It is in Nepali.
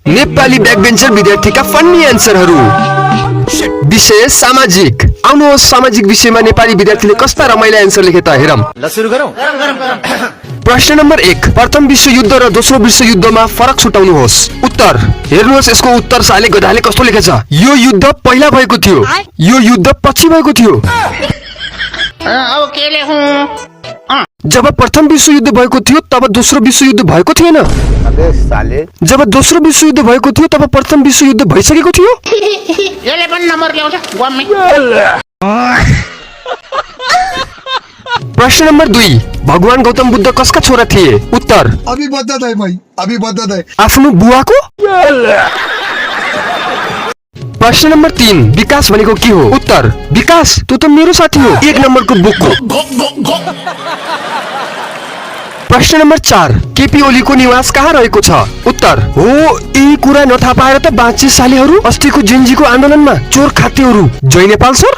नेपाली ब्याकबेन्चर विद्यार्थीका फन्नी एन्सरहरू। विषय सामाजिक। आउनुहोस् सामाजिक विषयमा नेपाली विद्यार्थीले कस्ता रमाइला एन्सर लेखे त हेरौँ। ल सुरु गरौँ। प्रश्न नम्बर 1, प्रथम विश्वयुद्ध र दोस्रो विश्वयुद्धमा फरक छुटाउनुहोस्। उत्तर। हेर्नुहोस् यसको उत्तर साले गधाले कस्तो लेखेछ। यो युद्ध पहिला भएको थियो, यो युद्ध पछि भएको थियो। अब के लेखौं? जब प्रथम विश्वयुद्ध भएको थियो तब दोस्रो विश्वयुद्ध भएको थिएन। अबे साले। जब दोस्रो विश्वयुद्ध भएको थियो तब प्रथम विश्वयुद्ध भइसकेको थियो। यसले पनि नम्बर ल्याउँछ गम्मी। प्रश्न नम्बर 2, भगवान गौतम बुद्ध कसका छोरा थिए। उत्तर। अभी बता दे भाई, अभी बता दे। आफ्नो बुवाको। प्रश्न नम्बर 3, विकास भनेको के हो। उत्तर। विकास तँ त मेरो साथी हो, 1 नम्बरको बुकको। प्रश्न नम्बर 4, केपी ओलीको निवास कहाँ रहेको छ। उत्तर। हो, यही कुरा नथाहा पाएर त बाँचे सालेहरू अस्तिको जेन्जीको आन्दोलनमा चोर खातेहरू जय नेपाल सर।